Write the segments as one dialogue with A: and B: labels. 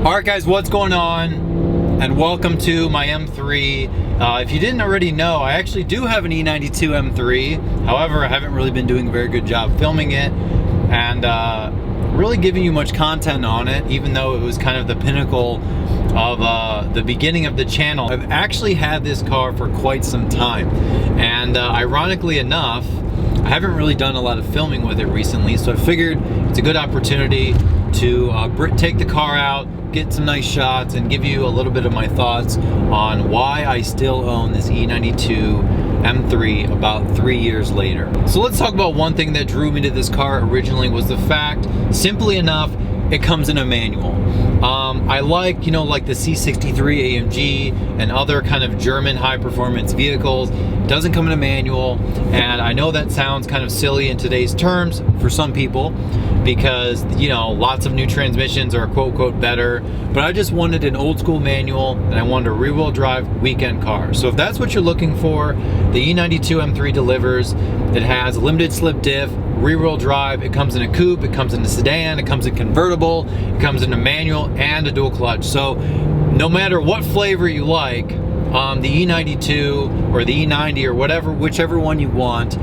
A: Alright guys, what's going on? And welcome to my M3. If you didn't already know, I actually do have an E92 M3. However, I haven't really been doing a very good job filming it and really giving you much content on it, even though it was kind of the pinnacle of the beginning of the channel. I've actually had this car for quite some time, and ironically enough, I haven't really done a lot of filming with it recently, so I figured it's a good opportunity to take the car out, get some nice shots, and give you a little bit of my thoughts on why I still own this E92 M3 about 3 years later. So let's talk about one thing that drew me to this car originally was the fact, simply enough, it comes in a manual. I like, like the C63 AMG and other kind of German high performance vehicles. It doesn't come in a manual, and I know that sounds kind of silly in today's terms for some people because, lots of new transmissions are quote unquote better, but I just wanted an old school manual and I wanted a rear wheel drive weekend car. So if that's what you're looking for, the E92 M3 delivers. It has a limited slip diff, rear wheel drive, it comes in a coupe, it comes in a sedan, it comes in convertible, it comes in a manual and a dual clutch. So no matter what flavor you like, the E92 or the E90 or whatever, whichever one you want,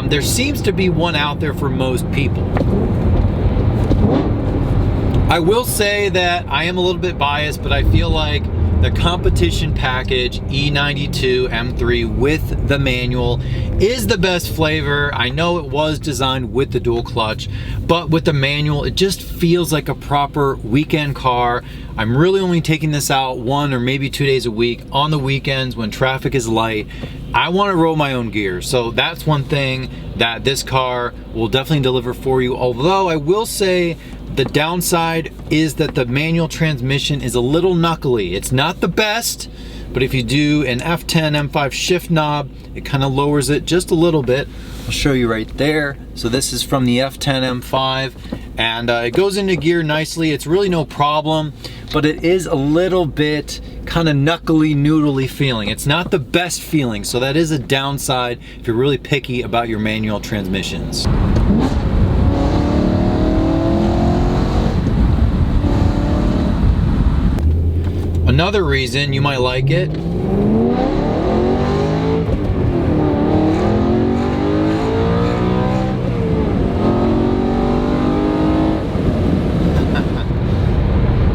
A: there seems to be one out there for most people. I will say that I am a little bit biased, but I feel like the competition package E92 M3 with the manual is the best flavor. I know it was designed with the dual clutch, but with the manual, it just feels like a proper weekend car. I'm really only taking this out 1 or maybe 2 days a week on the weekends when traffic is light. I want to roll my own gear, so that's one thing that this car will definitely deliver for you. Although I will say the downside is that the manual transmission is a little knuckly. It's not the best, but if you do an F10 M5 shift knob, it kind of lowers it just a little bit. I'll show you right there. So this is from the F10 M5, and it goes into gear nicely. It's really no problem, but it is a little bit kind of knuckly, noodly feeling. It's not the best feeling, so that is a downside if you're really picky about your manual transmissions. Another reason you might like it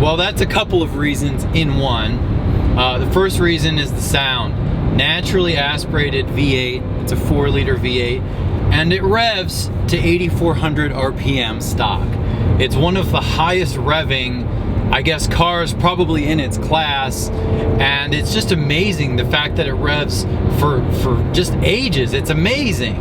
A: well, that's a couple of reasons in one. The first reason is the sound. Naturally aspirated V8, it's a 4-liter V8, and it revs to 8,400 RPM stock. It's one of the highest revving, I guess, cars probably in its class, and it's just amazing the fact that it revs for just ages. It's amazing.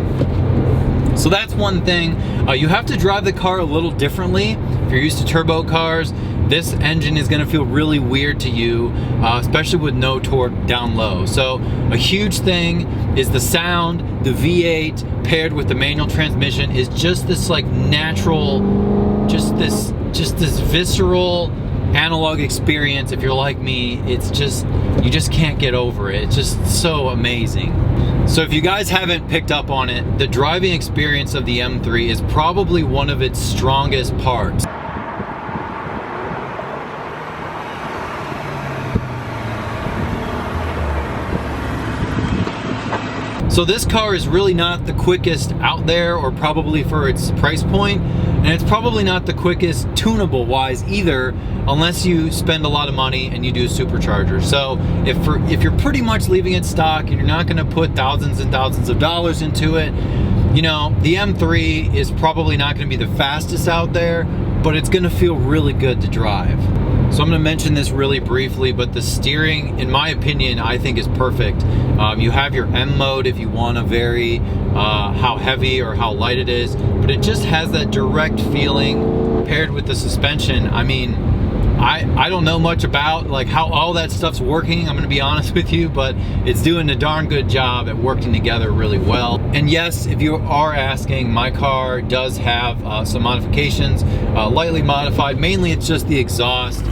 A: So that's one thing. You have to drive the car a little differently. If you're used to turbo cars, this engine is going to feel really weird to you, especially with no torque down low. So a huge thing is the sound. The V8 paired with the manual transmission is just this like natural, just this visceral analog experience. If you're like me, it's just, you just can't get over it. It's just so amazing. So if you guys haven't picked up on it, the driving experience of the M3 is probably one of its strongest parts. So this car is really not the quickest out there, or probably for its price point, and it's probably not the quickest tunable wise either, unless you spend a lot of money and you do a supercharger. So if you're pretty much leaving it stock and you're not going to put thousands and thousands of dollars into it, the M3 is probably not going to be the fastest out there, but it's going to feel really good to drive. So I'm going to mention this really briefly, but the steering, in my opinion, I think is perfect. You have your M mode if you want to vary how heavy or how light it is, but it just has that direct feeling paired with the suspension. I mean, I don't know much about like how all that stuff's working, I'm gonna be honest with you, but it's doing a darn good job at working together really well. And yes, if you are asking, my car does have some modifications, lightly modified. Mainly it's just the exhaust.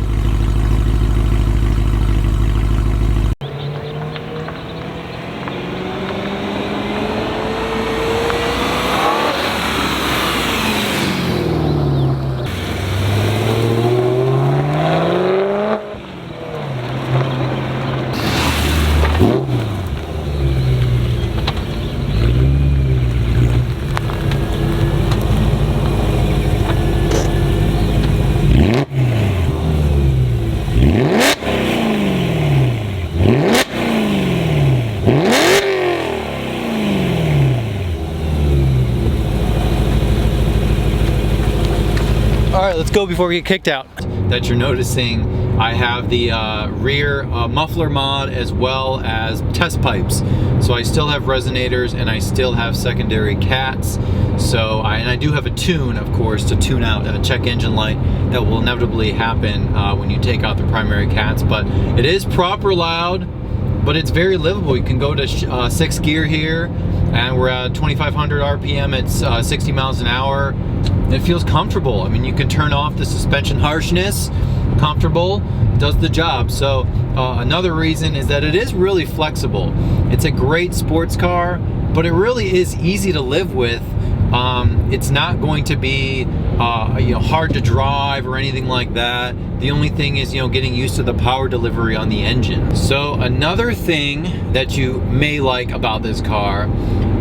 A: go before we get kicked out. That you're noticing, I have the rear muffler mod as well as test pipes. So I still have resonators and I still have secondary cats. So and I do have a tune, of course, to tune out a check engine light that will inevitably happen when you take out the primary cats. But it is proper loud, but it's very livable. You can go to 6th gear here, and we're at 2,500 RPM. It's 60 miles an hour. It feels comfortable. I mean, you can turn off the suspension harshness. Comfortable, does the job. So another reason is that it is really flexible. It's a great sports car, but it really is easy to live with. It's not going to be hard to drive or anything like that. The only thing is getting used to the power delivery on the engine. So another thing that you may like about this car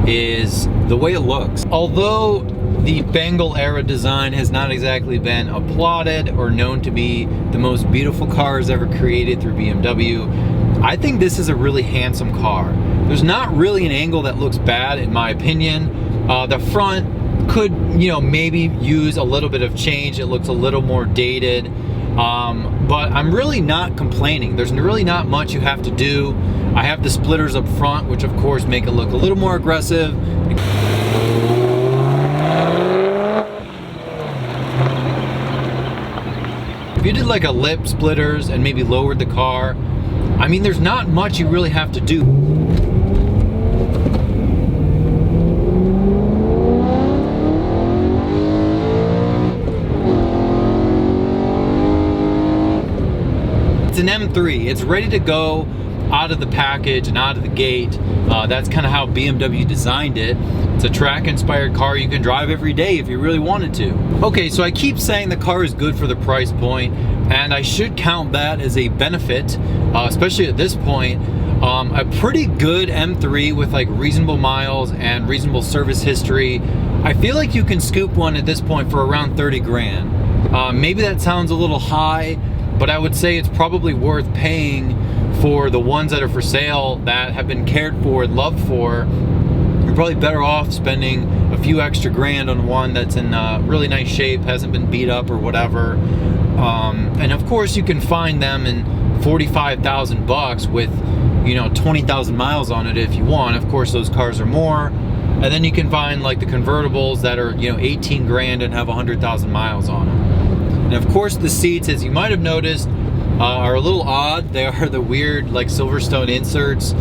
A: is the way it looks. Although the Bengal era design has not exactly been applauded or known to be the most beautiful cars ever created through BMW, I think this is a really handsome car. There's not really an angle that looks bad in my opinion. The front could, maybe use a little bit of change. It looks a little more dated, but I'm really not complaining. There's really not much you have to do. I have the splitters up front, which of course make it look a little more aggressive. If you did like a lip splitters and maybe lowered the car, I mean, there's not much you really have to do. It's an M3. It's ready to go out of the package and out of the gate. That's kind of how BMW designed it. It's a track-inspired car you can drive every day if you really wanted to. Okay, so I keep saying the car is good for the price point, and I should count that as a benefit, especially at this point. A pretty good M3 with like reasonable miles and reasonable service history. I feel like you can scoop one at this point for around 30 grand. Maybe that sounds a little high, but I would say it's probably worth paying for the ones that are for sale that have been cared for and loved for. You're probably better off spending a few extra grand on one that's in really nice shape, hasn't been beat up or whatever. And of course you can find them in 45,000 bucks with 20,000 miles on it if you want. Of course those cars are more. And then you can find like the convertibles that are 18 grand and have 100,000 miles on them. And of course the seats, as you might have noticed, are a little odd. They are the weird like Silverstone inserts.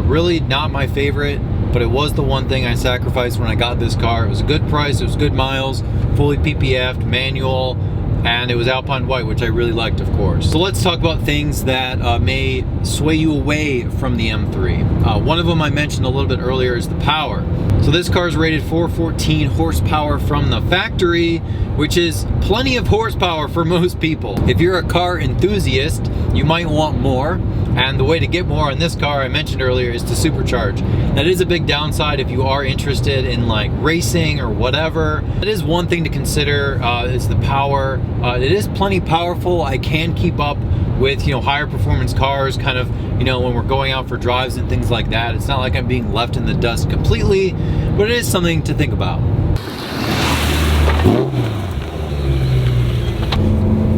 A: Really not my favorite, but it was the one thing I sacrificed when I got this car. It was a good price, it was good miles, fully PPF'd, manual, and it was Alpine white, which I really liked, of course. So let's talk about things that may sway you away from the M3. One of them I mentioned a little bit earlier is the power. So this car is rated 414 horsepower from the factory, which is plenty of horsepower for most people. If you're a car enthusiast, you might want more. And the way to get more on this car, I mentioned earlier, is to supercharge. That is a big downside if you are interested in like racing or whatever. That is one thing to consider, is the power. It is plenty powerful. I can keep up with higher performance cars, kind of when we're going out for drives and things like that. It's not like I'm being left in the dust completely, but it is something to think about.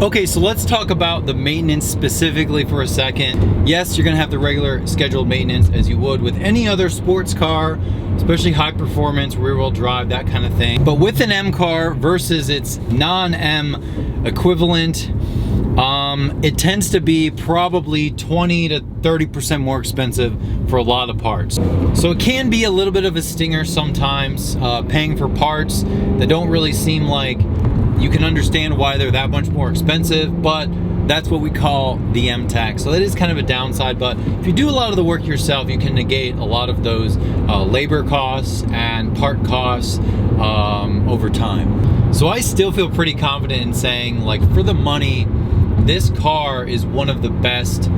A: Okay, so let's talk about the maintenance specifically for a second. Yes, you're gonna have the regular scheduled maintenance as you would with any other sports car, especially high performance, rear wheel drive, that kind of thing. But with an M car versus its non-M equivalent, it tends to be probably 20 to 30% more expensive for a lot of parts. So it can be a little bit of a stinger sometimes, paying for parts that don't really seem like you can understand why they're that much more expensive, but that's what we call the M tax. So that is kind of a downside, but if you do a lot of the work yourself, you can negate a lot of those labor costs and part costs over time. So I still feel pretty confident in saying, like, for the money, this car is one of the best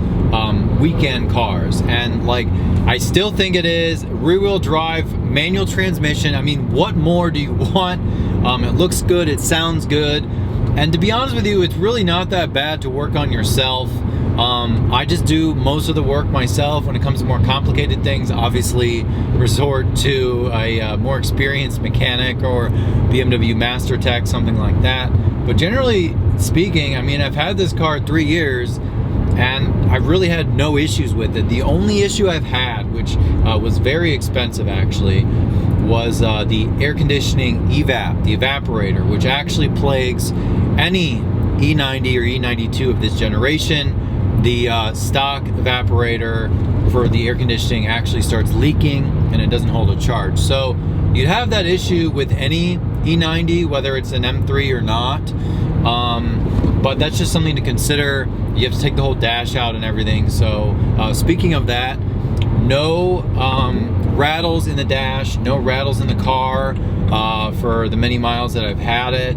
A: weekend cars. And like, I still think it is. Rear wheel drive, manual transmission. I mean, what more do you want? It looks good, it sounds good. And to be honest with you, it's really not that bad to work on yourself. I just do most of the work myself. When it comes to more complicated things, obviously resort to a more experienced mechanic or BMW Master Tech, something like that. But generally, speaking, I mean, I've had this car 3 years and I've really had no issues with it. The only issue I've had, which was very expensive actually, was the air conditioning evap, the evaporator, which actually plagues any E90 or E92 of this generation. The stock evaporator for the air conditioning actually starts leaking and it doesn't hold a charge. So you'd have that issue with any E90, whether it's an M3 or not. But that's just something to consider. You have to take the whole dash out and everything. So speaking of that, no rattles in the dash, no rattles in the car for the many miles that I've had it.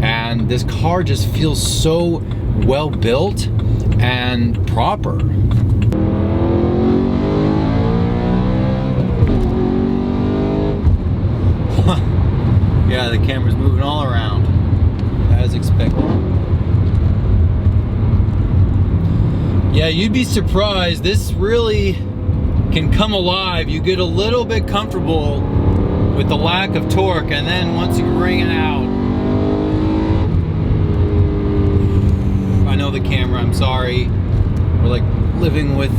A: And this car just feels so well built and proper. Yeah, the camera's moving all around as expected. Yeah, you'd be surprised. This really can come alive. You get a little bit comfortable with the lack of torque, and then once you bring it out, I know the camera, I'm sorry. We're like living with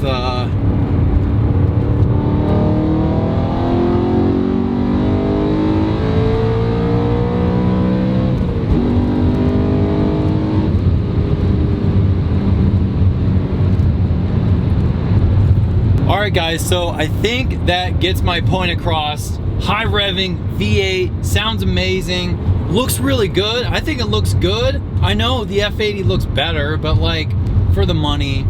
A: Alright guys, so I think that gets my point across. High revving, V8, sounds amazing, looks really good. I think it looks good. I know the F80 looks better, but like, for the money,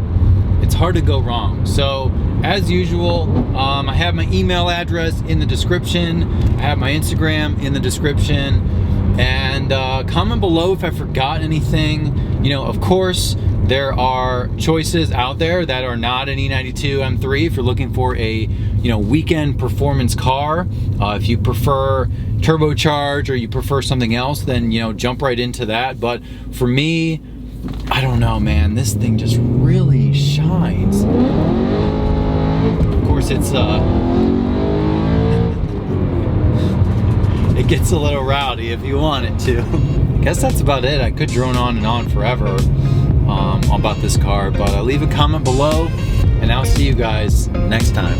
A: it's hard to go wrong. So, as usual, I have my email address in the description. I have my Instagram in the description. And comment below if I forgot anything. You know, of course, there are choices out there that are not an E92 M3 if you're looking for a, you know, weekend performance car. If you prefer turbocharge or you prefer something else, then, you know, jump right into that. But for me, I don't know, man, this thing just really shines. Of course, it's it gets a little rowdy if you want it to. I guess that's about it. I could drone on and on forever about this car, but leave a comment below and I'll see you guys next time.